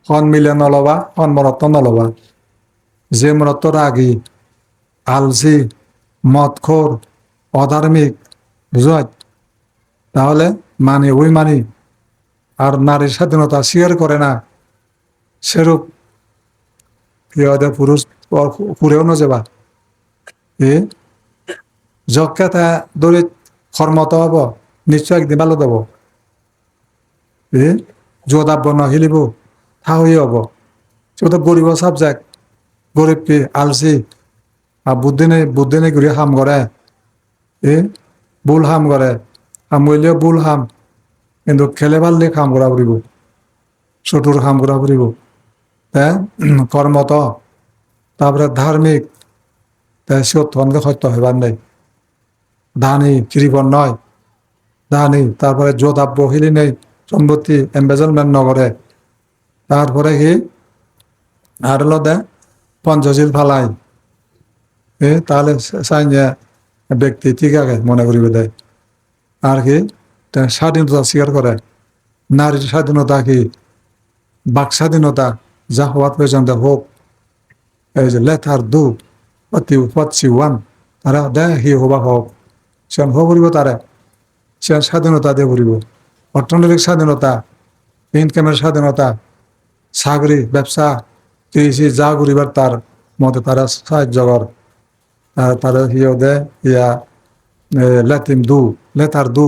হন মিলে নলবা হন মরত্ব নলবা যে মরত্ব রাগী আলসি মদখোর অধার্মিক বুঝায় তাহলে মানে ওই মানি আর নারীর স্বাধীনতা স্বীকার করে না সেরূপ পুরুষ পুরেও ন যাবা এ যকে তা দরি কর্মত হব নিশ্চয় একদিন ভালো দেব এ যোদাব্য নহিলিব তাহই হব সে তো গরিব সাবজেক্ট গরিব পি আলসি আর বুদ্ধি নেই ঘুরে হাম করে এ ভুল হাম করে হাম গইলেও ভুল হাম কিন্তু খেলে পারলে কাম করা ফুরিব চতুর কাম করা ফুরিব কর্মত তারপরে ধার্মিক সত্যকে সত্য হইবার নেই দানি কৃপণ নয় দানি তারপরে যোধাব্য হিলি নেই সম্পত্তি এম্বেজলমেন্ট নগরে তারপরে কি আর হলো দে পঞ্চশীল ফালাই তাহলে সাইনে ব্যক্তি ঠিক আছে মনে করিবে দেয় আর কি স্বাধীনতা স্বীকার করে নারীর স্বাধীনতা কি বাক স্বাধীনতা যা হওয়ার পর্যন্ত হোক এই যে লেথার দু অতি উপৎসি ওয়ান তারা দে হি হবা হোক সে হব করিব তারা সে স্বাধীনতা দিয়ে করিব অর্থনৈতিক স্বাধীনতা ইনকামের স্বাধীনতা চাকরি ব্যবসা কৃষি যা করিবার তার মতে তারা সাহায্য কর তারা হিও দে ইয়া লেতিম দু লেথার দু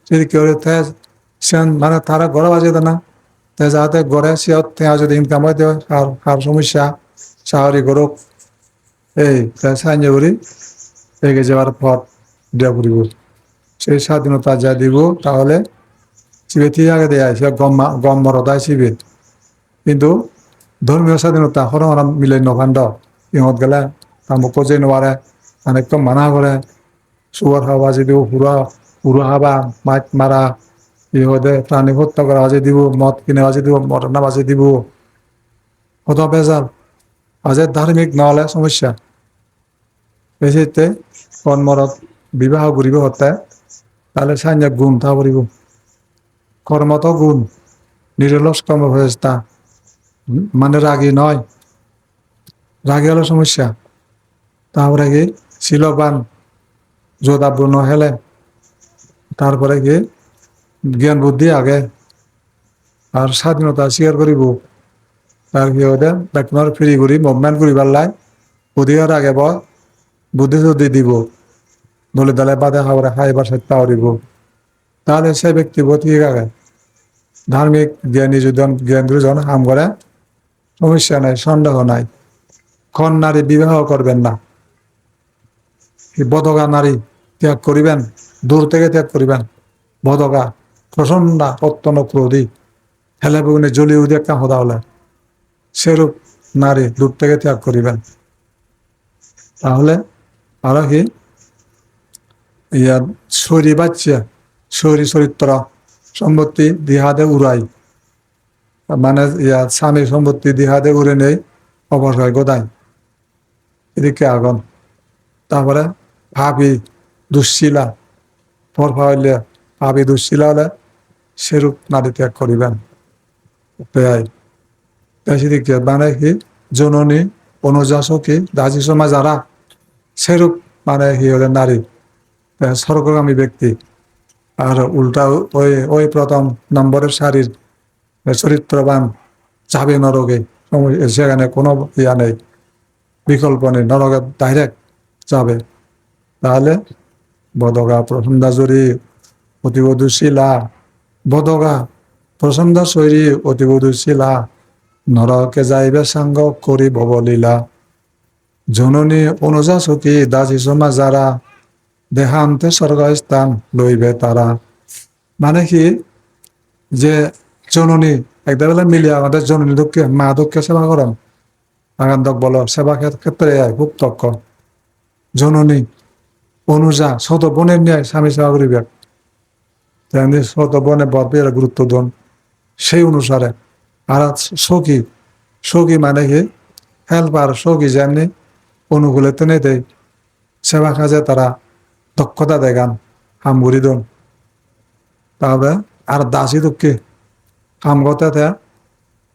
যদি কেউ সেন মানে তারা গড়ে বাজে না তাই যাতে গড়ে সিয়ত যদি ইনকাম হয় দেয় আর সমস্যা চাকরি করুক এই সাহায্য করি এগিয়ে যাওয়ার পথ দেওয়া করিব সেই স্বাধীনতা যা দিব তাহলে শিবে ঠিক আগে দেয় সে গম মরদায় শিবে কিন্তু ধর্মীয় স্বাধীনতা হরণ মিলে নখান্ড ইহত গেলে তামুক যে নোৱাৰে অনেকটা মানা করে শুয়ার হাওয়া যে দিব পুরো হাবা মাছ মারা ইহতে প্রাণী হত্যা করা বাজে দিব মদ কিনে বাজে দিব মটনা বাজে দিব কত বেজাল আজের ধার্মিক নহলে সমস্যা বেশিতে কর্মরত বিবাহ করিব হতে তাহলে সাইন্য গুণ তা করিব কর্মত গুণ নিরলস কর্মব্যবস্থা মানে রাগী নয় রাগী হলো সমস্যা তারপরে কি শিলবান যোধাব্য নহেলে তারপরে কি জ্ঞান বুদ্ধি আগে আর স্বাধীনতা স্বীকার করিব তার কি হতে বেতনের ফ্রি করি মুভমেন্ট করিবার লাই অধিকার আগে বুদ্ধি যদি দিব দলে দলে বাদে খাবার খাইবার চেষ্টা করিব তাহলে সে ব্যক্তি ঠিক আগে ধার্মিক জ্ঞানী জ্ঞান দুজন কাম করে সমস্যা নাই সন্দেহ নাই খন নারী বিবাহ করবেন না বদগা নারী ত্যাগ করিবেন দূর থেকে ত্যাগ করিবেন বদগা প্রচন্ড অত্যন্ত ক্রোধী হেলে বেগুনে জ্বলি উঠে একটা হদা হলে সেরূপ নারী দূর থেকে ত্যাগ করিবেন তাহলে আরো কি ইয়া শরী বাচ্চা শরী চরিত্র সম্পত্তি দিহাদে উড়াই মানে ইয়া স্বামী সম্পত্তি দিহাদে উড়ে নেই অবসর গোদাই এদিকে আগুন তারপরে ভাবি দুশ্চিলা পর হইলে ভাবি দুশ্চিলা হলে সেরূপ নারী ত্যাগ করিবেন সেদিকে মানে কি জননী অনুযাসী দাসী সমাজ যারা সেরূপ মানে কি হলে নারী স্বর্গগামী ব্যক্তি আর উল্টা ওই প্রথম নম্বরের শারীর চরিত্রবান যাবে নরকে সেখানে কোনো ইয়া নেই বিকল্প নেই নরকে ডাইরেক্ট যাবে তাহলে বদগা প্রসন্দাজুরি অতিবধূশীলা বদগা প্রসন্দ শৈরী অতিবধূশীলা নরকে যাইবে সাঙ্গ করি ভবলীলা জননী অনুজা সখী দাসী সমাজ যারা দেহান্তে স্বর্গস্থান লইবে তারা মানে কি যে জননী একটা বেলা মিলিয়ে আমাদের জননী দুঃখে মা দুঃখে সেবা করেন আগান্তক বলো সেবা ক্ষেত্রে খুব তক্ষ জননী অনুজা শত বোনের নিয়ে স্বামী সেবা করিবে তেমনি শত বনে বরপের গুরুত্ব দেন সেই অনুসারে আর সখী মানে কি হেল্পার সখী যেমনি অনুকূলে টেনে দেয় সেবা কাজে তারা দক্ষতা দেখান হামগুড়ি দন তবে আর দাসী দুঃখে কাম করতে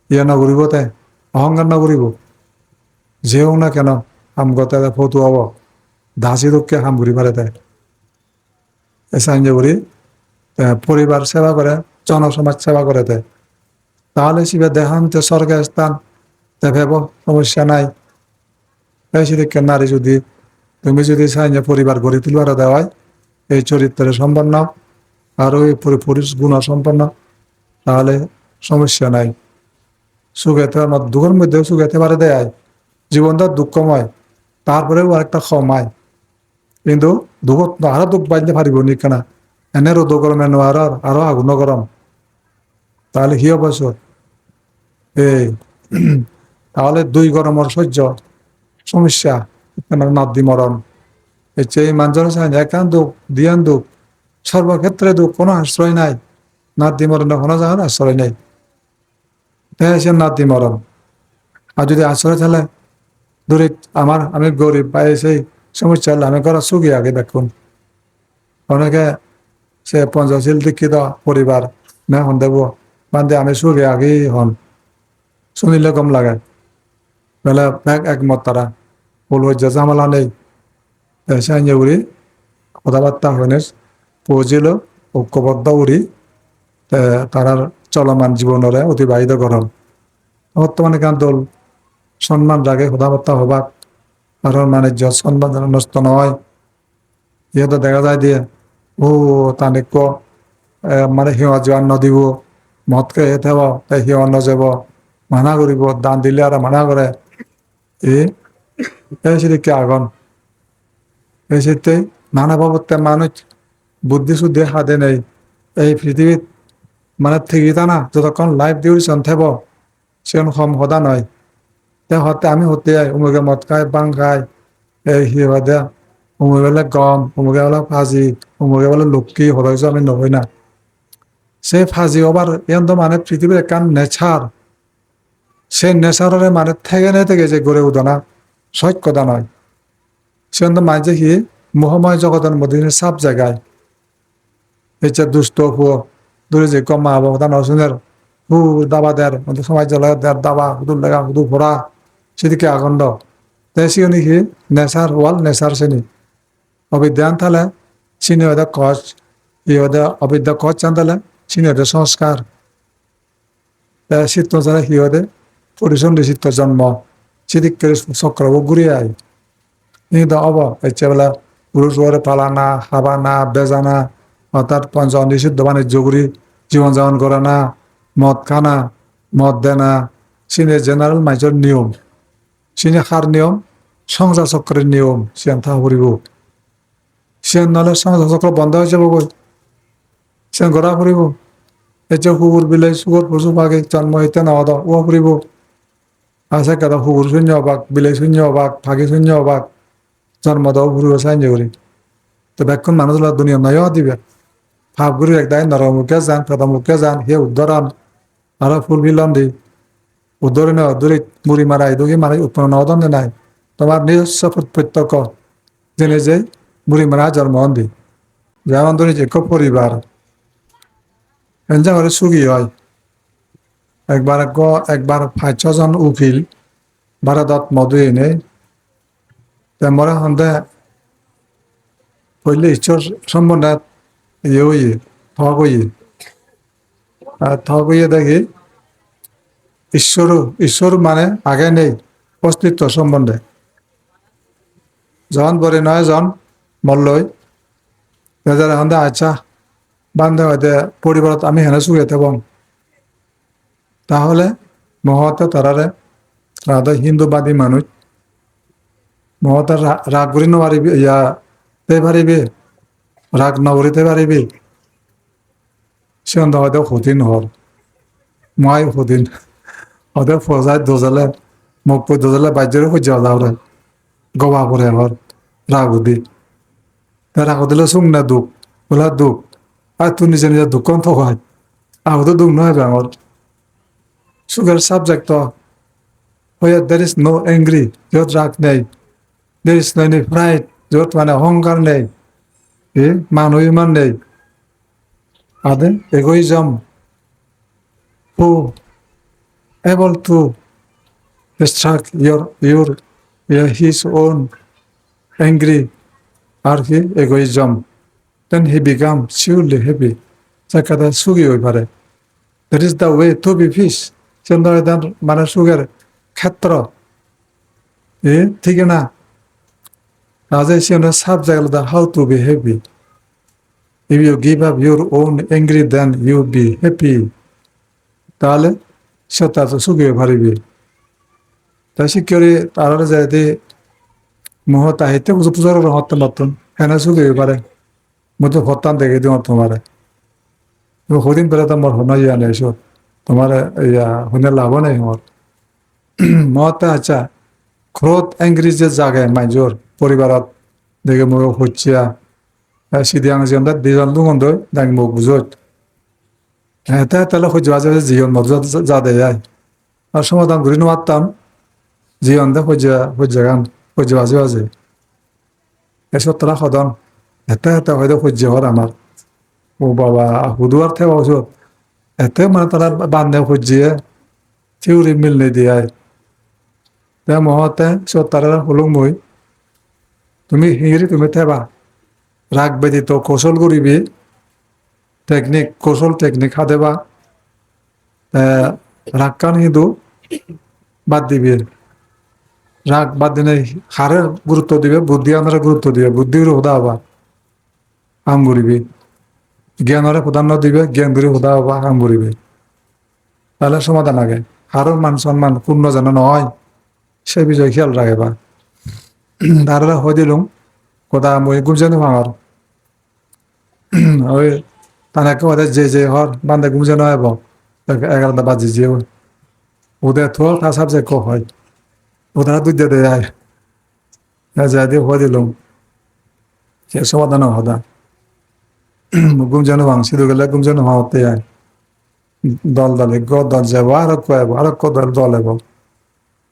ইয়ে নগরিব তে অহংকার নগরিব যেও না কেন হাম গতে ফটো হব দাসি দুঃখে হাম ঘুরি পারে তাই এসাইনজে করি পরিবার সেবা করে জনসমাজ সেবা করে দেয় তাহলে শিবে দেহান্তে স্বর্গের স্থান ভেব সমস্যা নাই এই শিক্ষা নারী যদি তুমি যদি চাই যে পরিবার গড়ে তুলবার দেওয়ায় এই চরিত্রের সম্পন্ন আর ওই পুরুষ গুণ সম্পন্ন তাহলে সমস্যা নাই সুখেতে আমার দুঃখের মধ্যেও সুখেতে পারে দেয় জীবনটা দুঃখময় তারপরেও আরেকটা ক্ষমায় কিন্তু দুঃখ আরো দুঃখ বাঁধতে পারিব নি কেনা এনে রোদ গরম এনে আরো আগুন গরম তাহলে কি অবশ্য এই তাহলে দুই গরমের সহ্য সমস্যা নাদ্দি মরণ এই চেয়ে মানুষের চাই একান দুঃখ দিয়ান দুঃখ সর্বক্ষেত্রে দুঃখ কোনো আশ্রয় নাই নাদ্দি মরণের কোনো জায়গার আশ্রয় নেই সে নাদ্দি মরণ আর যদি আশ্রয় থাকলে দূরে আমি গরিব পাই সেই সমস্যা হলে আমি করা সুখী আগে দেখুন অনেকে সে পঞ্চশীল দীক্ষিত পরিবার না হন দেব বান্ধে আমি সুখী আগেই হন শুনিলে কম লাগে বেলা একমত তারা বলব যে ঝামেলা নেই সাইনে উড়ি কথাবার্তা হইনে পৌঁছিল ঐক্যবদ্ধ উড়ি তারার চলমান জীবনরে অতিবাহিত করন বর্তমানে কান দল সম্মান রাখে কথাবার্তা হবাক কারণ বাণিজ্য সম্মান যেন নষ্ট নহয় ইহতে দেখা যায় দিয়ে ও তানিক মানে সিঁহ যোৱা নদিব মদকে হে থাব তাই সিঁহ নযাব মানা কৰিব দান দিলে আৰু মানা কৰে এই সেদিকে আগন এই সেতে নানা বাবদতে মানুষ বুদ্ধি শুদ্ধি হাতে নেই এই পৃথিবীত মানে ঠিকই তা না যতক্ষণ লাইফ ডিউরেশন থাকব সেখন কম সদা নয় হতে আমি হতে উমুকে মদ খায় বাং খায় এই সি দে উমুকে বলে গম উমুকে বলে ফাজি উমুকে বলে লক্ষ্মী হরইছ আমি নহয় না সে ফাজি হবার এত মানে পৃথিবীর একান নেচার সে নেচারের মানে থেকে যে গড়ে উঠনা সৎ কথা নয় সে মাঝে কি মোহময় জগতের মধ্যে সাপ জায়গায় এই যে দুষ্ট হুয় দূরে যে কমা অবতা নসুনের হু দাবা দেয় সমাজ দেয় দাবা হুদুর লাগা হুদুর ভরা সেদিকে আগন্ড তাই সিও কি নেচার ওয়াল নেচার শ্রেণী অবিদ্যান থালে চিনি হয়তো কচ ই হয়তো অবিদ্যা কচ চান তাহলে চিনি হয়তো সংস্কার চিত্ত ছাড়া সি হয়তো পরিসন্ধি চিত্ত জন্ম সেদিকে চক্র ঘুরিয়ে আয় কিন্তু অব ইচ্ছে বেলা পুরুষ পালানা খাবানা বেজানা অর্থাৎ পঞ্চ নিষিদ্ধ বাণিজ্য করি জীবনযাপন করে না মদ খানা মদ দেনা সিনে জেনারেল মাইজর নিয়ম সিনে খার নিয়ম সংসার চক্রের নিয়ম সিয়ান থা করিব সিয়ান নহলে সংসার চক্র বন্ধ হয়ে যাব গই সিয়ান ঘোরা ফুরিব এই যে কুকুর বিলাই চুকুর পশু পাখি জন্ম হইতে নদ ও ফুরিব আছে কেন কুকুর শূন্য অবাক বিলাই শূন্য অবাক পাখি শূন্য অবাক জন্ম দাও ফুরিব চাইন করি তো বেক্ষণ মানুষ দুনিয়া নয় দিবে ভাবগুরি একদাই নরমুখে যান প্রথমুখে যান হে উদ্ধরণ আরো ফুলবিলন দি উদ্ধরণে অধুরিত মুড়ি মারাই দুগি মারাই উৎপন্ন নদন নাই তোমার নিজস্ব প্রত্যক্ষ জেনে যে মুড়ি মারা জন্ম দি যেমন ধরি যে পরিবার এনজা করে সুখী হয় একবার 5-6 জন উকিল ভারতত মধু এনে মরা সন্দেহ পहिले ঈশ্বর সম্বন্ধে ঠগইয়ে দেখি ঈশ্বর মানে আগে নেই অস্তিত্ব সম্বন্ধে যখন বলে নয় জন মল্লই এখন আচ্ছা বান্ধে হয়তো পরিবারত আমি হেনে চুকে থাকব তাহলে মহতে তারারে হিন্দুবাদী মানুষ মহতে রাগ করি নোৱাৰিবি তে পারিবি রাগ নগরীতে পারিবি সিয়ন্ত হয়তো সুদিন হল মই সুদিন হয়তো ফজাই দোজালে মোক দোজালে বাজ্যরে সহ্য যাওয়ারে গবা পরে হর রাগ উদি রাগ দিলে শুন না দুঃখ বলা দুঃখ আর তুই নিজে নিজে দুঃখ হয় আহতো দুঃখ নয় আমার সুখের subject where there is no angry যত রাগ নেই there is no any pride যত মানে অহংকার নেই মান অভিমান নেই আদে egoism able to distract his own angry or his egoism, then he becomes surely happy. Sakada sugi hoi pare. That is the way to be peace. Chandra mana sugar khatra. ঠিক না রাজা সে subject how to be happy. If you give up your own angry, then you'll be happy. তাহলে সে তার সুখে পারিবি তা শিক্ষরে তারা যাইতে মোহ তাহিতে পুজোর হতে নতুন হ্যাঁ সুখে পারে মতো হতান দেখে দিও তোমারে হদিন পেলে তো মোর হনাই আনে এসব তোমার ইয়া হনে লাভ নেই মোর মতে আচ্ছা ক্রোধ অ্যাংরি যে জাগে মাইজোর পরিবারত দেখে মোর হচ্ছিয়া সিদিয়াং জিয়ন্দা দিজন দুগন্ধ দাং মোক বুঝত হ্যাঁ তাহলে হইজা যাবে জীবন মত যা দেয় যায় আর সমাধান করি নোয়ারতাম জীবন দে হইজা গান হইজা বাজে বাজে এসব তারা সদন এতে হয়তো সহ্য হর আমার ও বাবা হুদুয়ার থেকে ওষুধ এতে মানে তারা বান্ধে সহ্যিয়ে থিউরি মিলনে দিয়ে তে মহতে সব তারা হলুং মই তুমি হিঁড়ি তুমি থেবা রাগ ব্যতীত কৌশল করিবি কৌশল টেকনিক হাদেবা রাগ কান কিন্তু বাদ দিবি রাগ বাদ দিনে হারে গুরুত্ব দিবে বুদ্ধি আনারে গুরুত্ব দিবে বুদ্ধির হোদা হবা কাম করিবি জ্ঞানরে প্রাধান্য দিবে জ্ঞান ধরে হোদা হবা কাম করিবি তাহলে সমাধান আগে হারও মান সম্মান পূর্ণ যেন নয় সে বিষয়ে খেয়াল রাখেবা তারা হয়ে দিলুম কথা মই গুমজানো ভাঙার ওই তানাকে ওদের যে হর বান্ধে গুমজানো হব 11টা বাজে যে ওদের তো তা সাবজেক্ট হয় ওরা দুই দিয়ে দেয় যা দিয়ে হয়ে দিলুম সে সমাধান হদা গুমজানো ভাঙ সিধু গেলে গুমজানো হতে যায় দল দল যাবো আর দল হব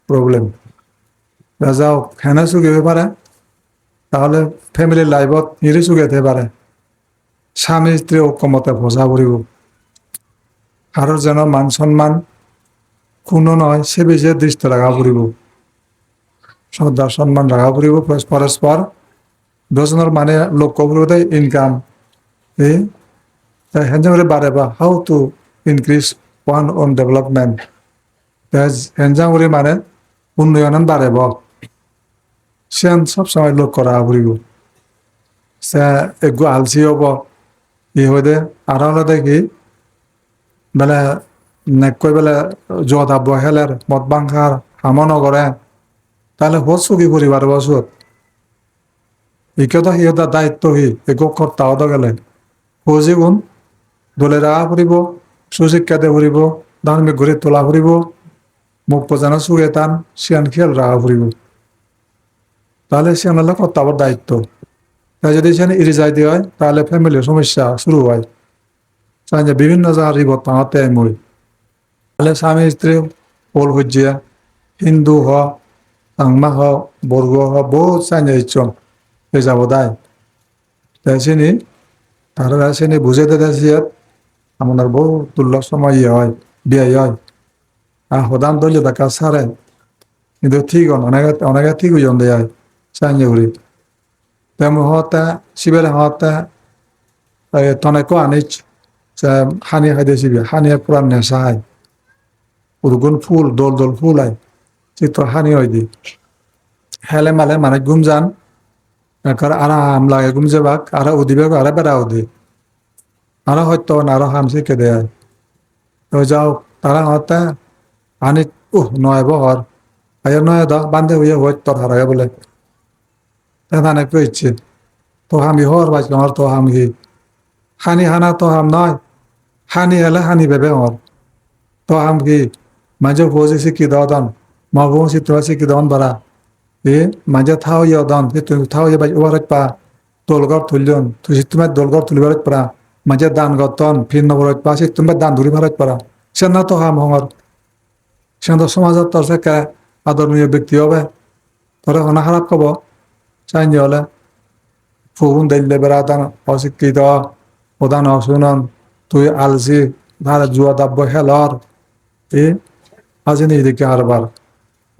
প্রবলেম যাও খেনে চুকিব পারে তাহলে ফ্যামিলি লাইফত হিরে চুকাইতে পারে স্বামী স্ত্রী ঐক্যমতে ভজা পড়ব কারো যেন মান সম্মান কোনো নয় সে বিষয়ে দৃষ্টি রাখা পড়ব শ্রদ্ধা সম্মান রাখা পড়ব পরস্পর দুজনের মানে লক্ষ্য করব ইনকাম হেঞ্জামরে বাড়ে বা how to increase one own development হেঞ্জামরি মানে উন্নয়ন বাড়েব সে সবসময় লক্ষ্য রাখা পড়ব সে একটু আলসি হব ই হয়ে আর দেখি বেলে নেকৈ বেলে জোয়াত আব্ব হেলের মদ বাংখার হামন করে তাহলে হত চুকি পরিবার বসত ইকেতো সিহঁত দায়িত্বহী একো কর্তাও গেলে সজি গুণ দলে রাখা ফুৰিব সুশিক্ষাতে ফুৰিব ধাৰ্মিক ঘুৰে তোলা ফুৰিব মুখ পজানো চুগে টান সিয়ান খেয়াল ৰাখা ফুৰিব তাহলে সিয়ান কর্তাবার দায়িত্ব তাই যদি সেখানে এড়ে যাইতে হয় তাহলে ফ্যামিলির সমস্যা শুরু হয় চাই যে বিভিন্ন জায়গার রিপোর্ট পাওয়াতে মই তাহলে স্বামী স্ত্রী ওল হজ্জিয়া হিন্দু হ আংমা হ বর্গ হ বহুত চাই যে ইচ্ছন এই যাব দায় তাই চিনি তারা চিনি বুঝে দিতে আমার বহু তুল্য সময় হয় বিয়ে হয় আর সদান দলীয় দেখা সারে কিন্তু ঠিক হন অনেকে ঠিক হইন দেয় চাই যে ঘুরি তেমন হতে শিবের হতে তনেকো আনিচ হানি খাই দিয়ে শিবে হানিয়ে পুরা নেশা হয় উরগুন ফুল দোল ফুল আয় চিত্র হানি হয় দি হেলে মালে মানে গুম যান আরাম লাগে গুম যাবাক আর উদিবে আর বেড়া উদি আর হয়তো আরো হাম শিখে দেয় তো যাও তারা হতে আনি নয় বহর আয় নয় দ বান্ধে হইয়ে হইত তোর হারায় বলে তানে কইছে তো আমি হর বাজ আমার তো হাম কি হানি হানা তো হাম নয় হানি হেলে হানি ভেবে হর তো হাম কি মাঝে ভোজে শিখি দান মা বউ চিত্র শিখি দান বারা মাঝে থাও ইয়ে দান তুমি থাও ইয়ে বাজ ওভার পা দোলগর তুলজন তুই তোমার দোলগর তুলিবার পারা মাঝে দান গতন ফির নবর পা সে তোমার দান ধরি ভারত পারা সে না তো হাম হঙর সে তো সমাজত তোর সে আদরণীয় ব্যক্তি হবে তোরা হনা খারাপ কব চাই হলে ফুগুন দিল্লে বেড়াতান অশিক্ষিত প্রধান অশুনন তুই আলসি ধারে জুয়া দাব্য হেলর আজি এদিকে আরবার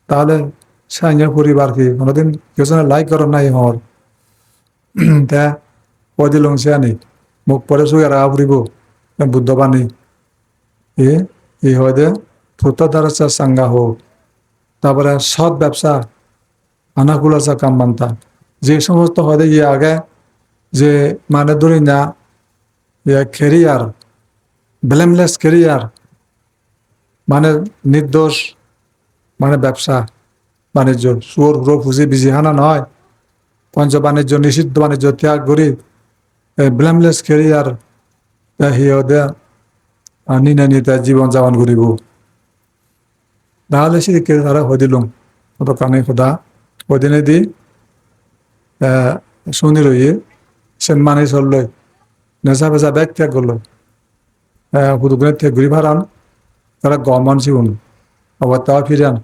তাহলে সাইনের পরিবার কি কোনোদিন কেউ লাইক করেন নাই হর তা ওই দিল সে আনি মুখ পরে শুয়ে রাখা ফুরিব বুদ্ধ বাণী এ এই হয় দে থুতা দ্বারা চাঙ্গা হোক তারপরে সৎ ব্যবসা আনাকুলাসা কাম মানতা যে সমস্ত হয় ইয়ে আগে যে মানে ধরি না ক্যারিয়ার ব্লেমলেস ক্যারিয়ার মানে নির্দোষ মানে ব্যবসা বাণিজ্য সুর হুরো ফুজি বিজিহানা নয় পঞ্চ বাণিজ্য নিষিদ্ধ বাণিজ্য ত্যাগ করি ব্লেমলেস ক্যারিয়ার হিয়দে নিনে নিতে জীবন যাপন করিব তাহলে সে তারা হয়ে দিলুম কত কানে খোদা ওই দিনে দি শুনি রইয়ে সেন মানি চলল নেশা বেচা ব্যাগ ত্যাগ করলো হুদুগুনে ত্যাগ ঘুরি ভাড়ান তারা গমান শিউন আবার তাও ফিরান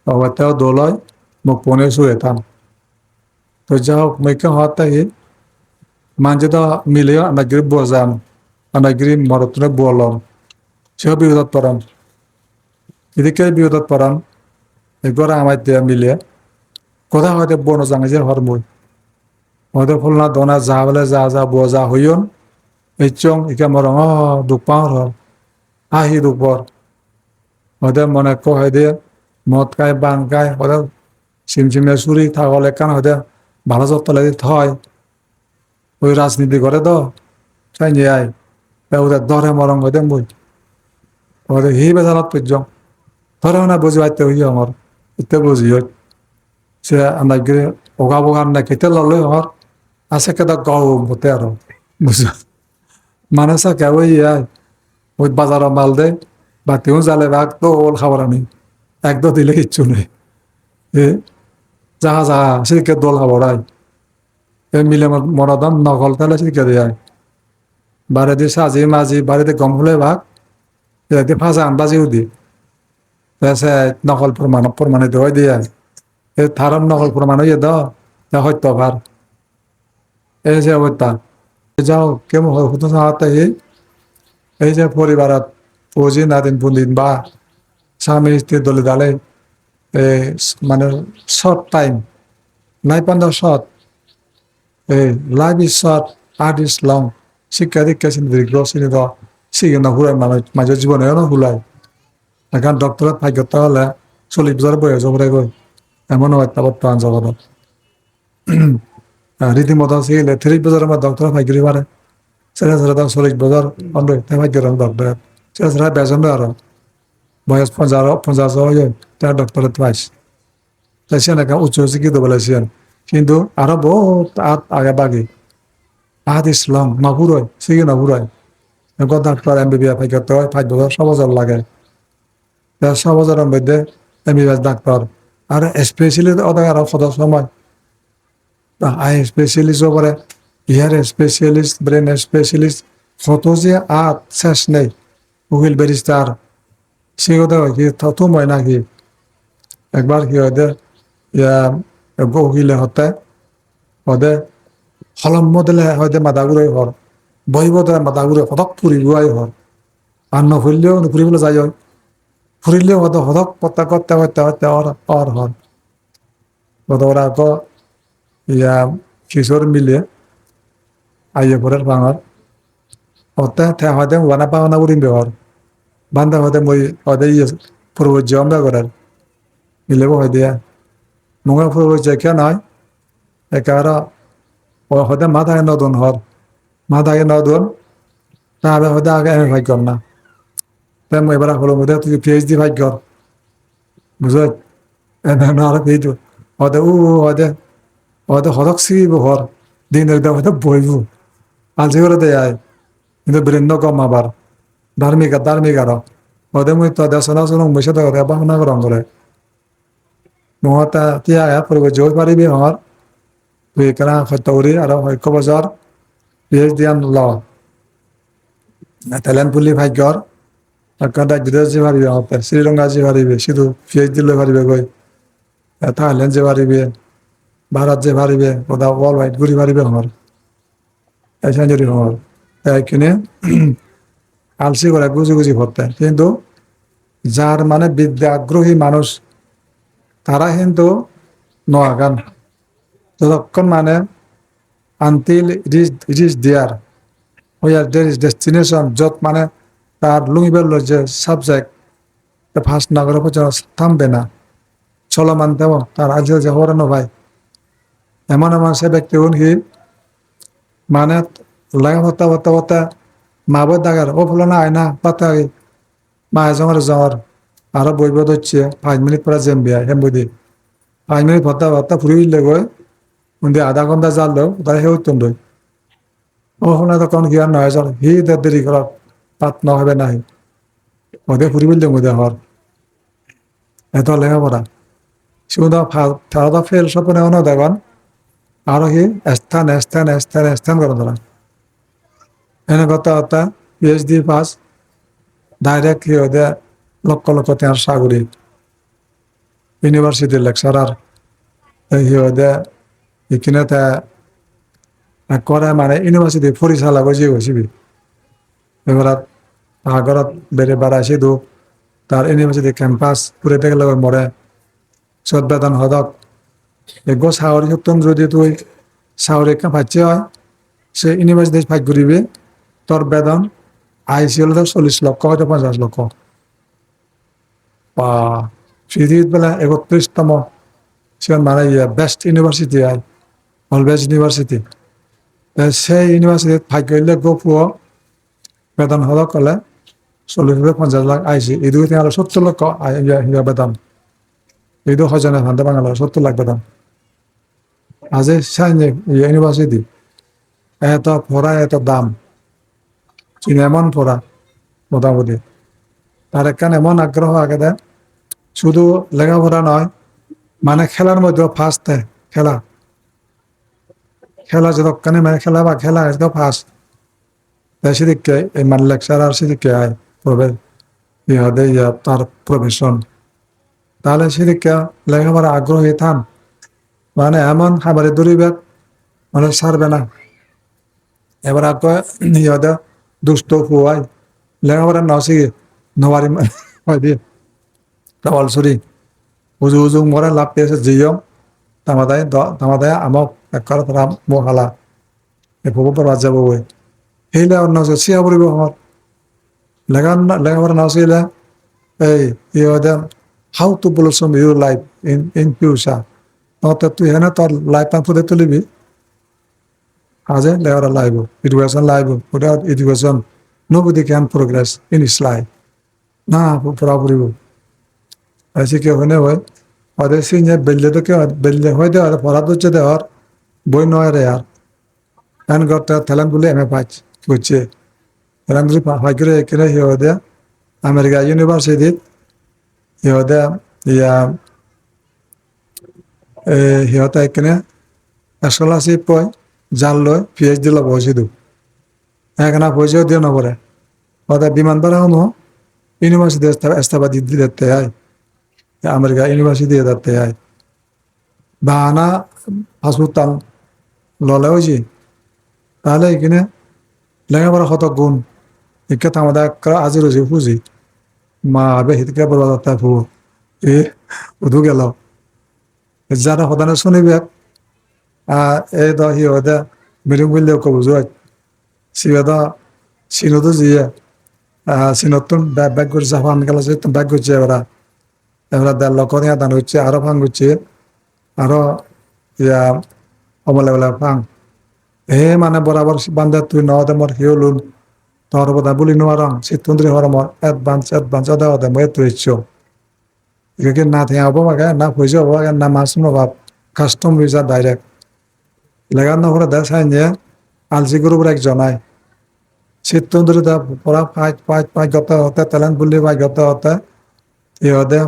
আবার তাও দোলয় মুখ পনে শুয়ে থান তো যা হোক মেকে হওয়ার তাই মানছে তো মিলে আনাগিরি বজান আনাগিরি মরতনে বলম সেও বিরোধত পড়ান এদিকে বিরোধত পড়ান একবার আমার দেয়া মিলে কোথাও হয়তো বন জাঙাইছে হরমুই হয়তো ফুলনা দনা যা বলে যা যা বজা হইয়ন এই চং ইকে মরং দুঃখ পাওয়ার হল আহি দুপর হয়তো মনে কয় দিয়ে মদ খায় বাং খায় হয়তো সিমসিমে চুরি থাকলে কান হয়তো ভালো যত্ন লাগে থয় ওই রাজনীতি করে তো চাই নিয়ে আয় ওদের দরে মরং হয়তো বই হয়তো হি বেজালত পর্যং ধরে না বুঝি পাইতে হই আমার এতে বুঝি সে আমরা গিয়ে ওগা বোগান না খেতে লড়লে আমার আছে কেদা গাও মতে আরো বুঝ মানে সাকে ওই বাজারের মাল দেয় বাতিও জালে বাঘ তো ওল খাবার আনি একদম দিলে কিচ্ছু নেই এ যাহা যাহা সেদিকে দোল খাবড়াই এ মিলে মরাদাম নকল তাহলে সেদিকে দেয় বারে দিয়ে সাজি মাজি বাড়িতে গম হলে ভাগ এতে ফাঁসা আনবাজিও দি সে নকল প্রমাণিত হয়ে দিয়ে এ থারম নকল প্রমাণ হয়ে দাও তা হয়তো ভার এই যে অবস্থা যাও কেমন হতো চাওয়াতে এই যে পরিবারত ফৌজি নাদিন পুন্দিন বা স্বামী স্ত্রী দলে দালে মানে শর্ট টাইম নাই পান্ডা short life is short art is long শিক্ষা দীক্ষা চিনি দীর্ঘ চিনি দ শিখে না ঘুরাই মানুষ মাঝের জীবনেও না ঘুরাই এখন ডক্টরেট ভাগ্যতা হলে 40 বছর বয়স ওপরে গই এমন একটা বর্তমান জগৎ রীতিমতো শিখলে 30 বছরের মধ্যে ডক্টরেট ভাগ্যই পারে সেটা সেটা 40 বছর অন্ধ ভাগ্যের ডক্টরেট সেটা সেটা বেজন আরো বয়স 50 হয়ে তার ডক্টরেট পাইস তাই সে নাকি উচ্চ শিক্ষিত বলেছেন কিন্তু আরো বহুত আগে বাকি আহাত ইসলাম নপুরয় শিখে নপুরয় এখন ডাক্তার MBBS ভাগ্যতে হয় 5 বছর 6 বছর লাগে 6 বছরের মধ্যে MBBS ডাক্তার আর স্পেশালি ওদের আরো কত সময় আই স্পেশালিস্ট করে ইয়ার স্পেশালিস্ট ব্রেন স্পেশালিস্ট কত যে শেষ নেই উকিল ব্যারিস্টার সে কথা হয় কি তত ময় নাকি একবার কি হয় উকিলে হতে ওদের হলম মদলে হয়তো মাদাগুড়াই হর বই বদলে মাদাগুড়ে হতক ফুরিগুয়াই হর আর নফুরলেও ফুরিবলৈ যাই হয় ফুরিলেও হয়তো হতক পত্তা করতে হতে হতে অর হর ওরা তো কিশোর মিলে আইয়ে পরের বাঙর ওতে হয়তো ওয়ানা পাওনা উড়িন ব্যবহার বান্ধা হয়তো মই হয়তো পূর্বজ্য আমরা করার মিলেব হয় দিয়া মঙ্গা পূর্বজ্য কে নয় একেবারে হয়তো মাথায় নদন হর মাথায় নদন তাহলে হয়তো আগে আমি ভাগ্য না তাই মই এবার হলো মধ্যে তুই PhD ভাগ্য বুঝল এনে আরো পেয়ে হয়তো হয়তো হতক শিখিব হর দিন একদম হয়তো বইব আজি করে দেয় কিন্তু বৃন্দ কম আবার ধার্মিক আরো হয়তো মই তো দেশনা শুনো মৈশে তো বাহনা গ্রহণ করে নহতা তিয়া পূর্ব জয় পারিবি হর তুই এখানে সত্য করি আর ঐক্য বছর PhD আন ল টেলেন্ট পুলি ভাগ্যর বিদেশ যে পারিবে হতে শ্রীলঙ্কা যে পারিবে শুধু PhD লৈ পারিবে গই থাইল্যান্ড যে পারিবে ভারত যে পারিবে কোথাও ওয়ার্ল্ড ওয়াইড ঘুরি পারিবে হর যদি হর কিনে আলসি করে গুজি গুজি ভরতে কিন্তু যার মানে বিদ্যা আগ্রহী মানুষ তারা কিন্তু নোয়াগান যতক্ষণ মানে until it is there where there is destination যত মানে তার লুইবেল যে সাবজেক্ট ফার্স্ট নাগর পর্যন্ত থামবে না চলমান দেব তার আজ যে হরানো ভাই এমন এমন সে ব্যক্তি কি মানে লাগা হতা হতা হতা মাবো দাগার ও ফলো না আয়না পাতা মা জমর জমর আরো বইব হচ্ছে 5 মিনিট পরে জেম্বিয়া হেম্বুদি 5 মিনিট হতা হতা ফুরি লেগো উন্দি আধা ঘন্টা জানলো তাই হেউ তুমরই ও হলে তখন কি আর নয় চল হি দেরি কর পাত ন হবে নাই ওদের ফুরি বললে মধ্যে হর এত লেখাপড়া শুধু তারা ফেল স্বপ্নে অন্য দেখুন আরো কি স্থান করে তোরা এনে কথা হতা পিএইচডি পাস ডাইরেক্ট কি ওদের লক্ষ লক্ষ টাকার সাগরি ইউনিভার্সিটির লেকচারার কি ওদের এখানে করে মানে ইউনিভার্সিটি পরিচালক যে হয়েছিবি এবার আগরত বেড়ে বেড়াইছি দু তার ইউনিভার্সিটি ক্যাম্পাস পুরে থেকে লগে মরে সদ বেতন হদক এগো সাহরি সপ্তম যদি তুই সাহরি পাচ্ছে হয় সে ইউনিভার্সিটি ফাইট করিবে তোর বেতন আইসি হলে 40 লক্ষ হয়তো 50 লক্ষ বা পৃথিবীর বেলা 31তম সে মানে বেস্ট ইউনিভার্সিটি আয় অলবেজ ইউনিভার্সিটি সেই ইউনিভার্সিটিত ফাইট করলে গো পুয় বেতন হদক কলে 40-50 লাখ আইসি এদিকে আরো 70 লক্ষ বেতন এইটো হজনে ভান্তে বাঙালো 70 লাখ বেতন আজ ইউনিভার্সিটি এত পড়া এত দাম চীন এমন পড়া মোটামুটি তার একখান এমন আগ্রহ আগে দেয় শুধু লেখাপড়া নয় মানে খেলার মধ্যে ফার্স্ট দেয় খেলা যতক্ষণে মানে খেলা বা খেলা একদম ফার্স্ট সেদিকে এই মানে লেকচারার সেদিকে আয় প্রবেশ তার প্রফেশন তাহলে সেদিকে লেখাপড়া আগ্রহী থান মানে এমন খাবারে দূরিবে মানে সারবে না এবার ইয়ে দুষ্ট হুয়াই লেখাপড়া নসিগে নবারি দিয়ে অলসরি উজু উজু মরে লাভ পেয়েছে জিয়ম তামাদায় আমক একবার তারা মহালা এভাবে পড়া যাব বই সেইলে অন্য চিয়া পড়িব আমার লেখাপড়া নসিলে এই ইয়ে how to blossom your life in future নহতে তুই হেনে তোর লাইফ ফুটে তুলিবি আজে লেখাপড়া লাইব এডুকেশন লাইব without education nobody can progress in his life না পড়া পড়িব আসি কেউ হয় ওদের সিনে বেললে তো কেউ বেললে হয় দেওয়ার পড়া তো হচ্ছে দেওয়ার বই নয় রে আর এন ঘরটা থেলান বলে এম এ পাইছ বুঝছে থেলান বলে ফাইকরে এখানে হিয়ে আমেরিকা ইউনিভার্সিটিত হিয়ে সিহঁতে এখানে স্কলারশিপ পায় জাল লয় পিএইচডি ল'ব হৈছে সেইকাৰণে পইচাও দিয়ে নপৰে ওদের বিমান ভাড়া সমূহ ইউনিভার্সিটি এস্তাবা দিতে হয় আমেরিকা ইউনিভার্সিটি দিতে হয় বাহানা হাসপাতাল ললে হয়েছে তাহলে এখানে লেখাপড়া কত গুণ একে আমাদের আজি রয়েছে ফুজি মা আবে হিতকে বড় ফু এ উধু গেল যারা সদানে শুনিবে এই সিহঁতে মিটিং বুলিলে ক'ব যোৱা সিহঁত চীনতো যিয়ে চীনতো ব্যাগ করছে জাপান গেল ব্যাগ করছে এবার 1.5 লক্ষ দান হচ্ছে আরো ফাং হচ্ছে আরো অমলে বলে ফাং মানে বরাবর বান্ধে তুই নদে মর হিউলুন তোর বোধা বলি নোয়ার শীতন্দ্রী হর মর এডভান্স ওদে মই তুই ইচ্ছো একে না থে হবো মাগে না পয়সা হবো না মাস নভাব কাস্টম ভিসা ডাইরেক্ট লেগার নহরে দেখায় নিয়ে আলসি গ্রুপের একজন আয় শীতন্দ্রী পড়া পাঁচ গত হতে ট্যালেন্ট বললি পাঁচ গত হতে ইহদে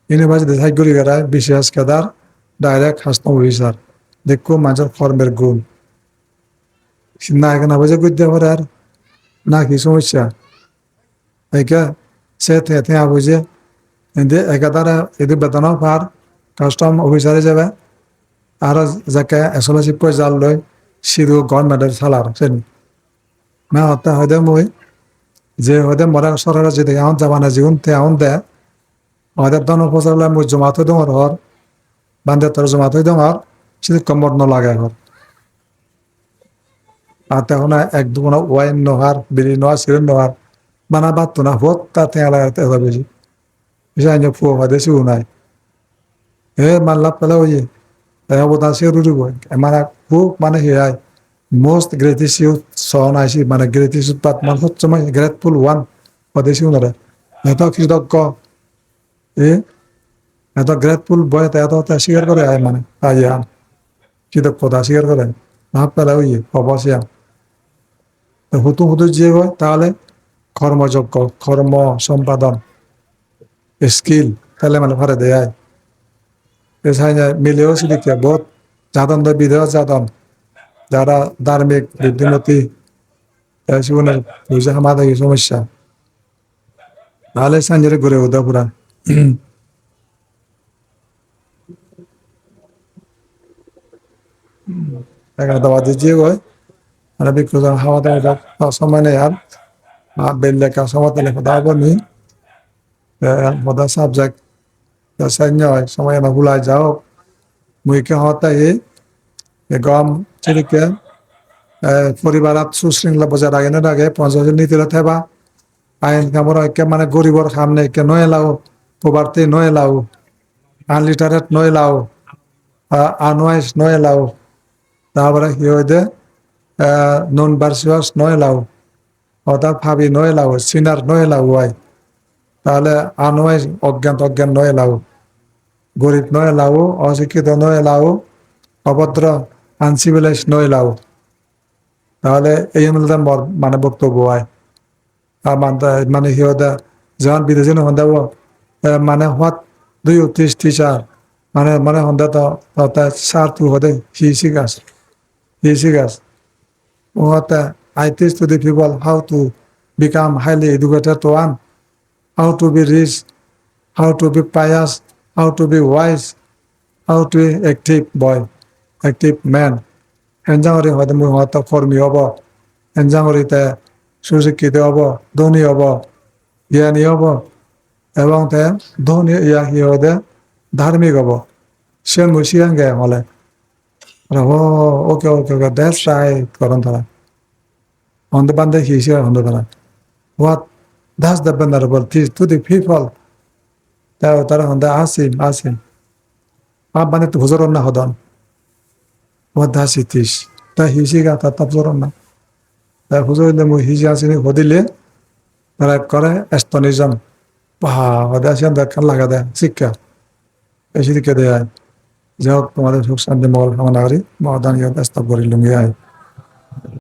ইউনিভার্সিটি সাইড করি গেরায় বিশেষ কেদার ডাইরেক্ট কাস্টম ভিসার দেখো মানুষের ফর্মের গুণ না এখানে বুঝে করতে পারে আর না কি সমস্যা একে সে থেকে বুঝে একাধারে এদি বেতন পার কাস্টম অফিসারে যাবে আর যাকে স্কলারশিপ করে জাল লয় সিধু গভর্নমেন্টের সালার সেন না হতে হয়তো মই যে হয়তো মরা সরকার যদি এখন যাবা না জীবন তে এখন দেয় আমাদের দন প্রচার মুই জমাত হই দর হর বান্দে তোর জমাত হই দর সে কম্বর ন লাগে হর আর তখন এক দুগুণ ওয়াইন নহার বিড়ি নহার সিরেন নহার বানা বাত না হোত তা তেয়া লাগাতে হবে বেশি বেশি আইনে ফুয়া হয় দেশি নাই হে মাল্লা পেলে ওই অবদান সে রুড়ি বই মানে খুব মানে হিয়াই মোস্ট গ্রেটিটিউড সন আইসি মানে গ্রেটিটিউড পাত মানে হচ্ছে মানে গ্রেটফুল ওয়ান পদেশি উনারে এত কৃতজ্ঞ এ এত গ্রেটফুল বয় এত স্বীকার করে আয় মানে আইয়া কৃতজ্ঞতা স্বীকার করে না পেলে ওই অবশ্যই হুতু হুতু যে হয় তাহলে কর্মযোগ্য কর্ম সম্পাদন স্কিল তাহলে মানে ঘরে দেয় মিলেও সিদিকে বহুত যাদন বিধেয় যাদন যারা ধার্মিক বুদ্ধিমতী জীবনের বুঝে আমাদের এই সমস্যা তাহলে সাঞ্জরে ঘুরে উদা পুরা এখানে দাওয়া দিয়ে হয় মানে বিক্রত খাওয়া দাওয়া সময় নেই আর বেললে কা সময় তেলে দাওয়া বনি মদা সাবজেক্ট সাইন্য হয় সময় না ভুলাই যাও মুইকে হতাই গম চিরিকে পৰিবাৰত সুশৃংখলা বজায় ৰাখে নাথাকে পঞ্চায়তৰ নীতিৰে থেবা আইন কামৰ একে মানে গরিবর সামনে একে নয় লাও পোভার্টি নয় লাও আনলিটারেট নয় লাও আনওয়াইজ নয় লাও তারপরে কি হইতে নন বার্সিয়াস নয় লাও অর্থাৎ ভাবি নয় লাও সিনার নয় লাও হয় তাহলে আনওয়াইজ অজ্ঞান অজ্ঞান নয় লাও গরিব নয় লাও অশিক্ষিত নয় লাও অভদ্র আনসিভিলাইজ নয় লাও তাহলে এই অনুযায়ী মানে বক্তব্য হয় আর মানে সিহঁতে যখন বিদেশী সন্ধ্যা মানে হোৱাত দুই ত্ৰিশ টিচাৰ মানে মানে সন্ধ্যা তাতে চাৰ টু সদে হি চিগাছ ওহতে I teach to the people how to become highly educated to one, how to be rich, how to be pious, how to be wise, how to be active boy, active man. এনজাঙৰি হয়তো মোৰ হয়তো কৰ্মী হ'ব এনজাঙৰিতে সুশিক্ষিত হ'ব ধনী হ'ব জ্ঞানী হ'ব এবং তে ধনী সিহঁতে ধাৰ্মিক হ'ব সে মই চিয়াংগে হ'লে okay okay okay that's right করন তারা অন্ধ বান্ধে হিসে অন্ধ তারা what that's the venerable this to the people তারা হন্দে আসিম মানে তো হুজুর না হদন হোয়াট দ্যাটস ইট ইস তা হিসি গা তা তাপজর না তা হুজুর মই হিসি আসিনি হদিলে তারা করে এস্তনিজম বাহা হদে আসিয়ান দেখান লাগা দেয় শিক্ষা এসে দিকে দেয় যাই হোক তোমাদের সুখ শান্তি মঙ্গল কামনা করি মহাদান ব্যস্ত করি লুঙ্গি আয়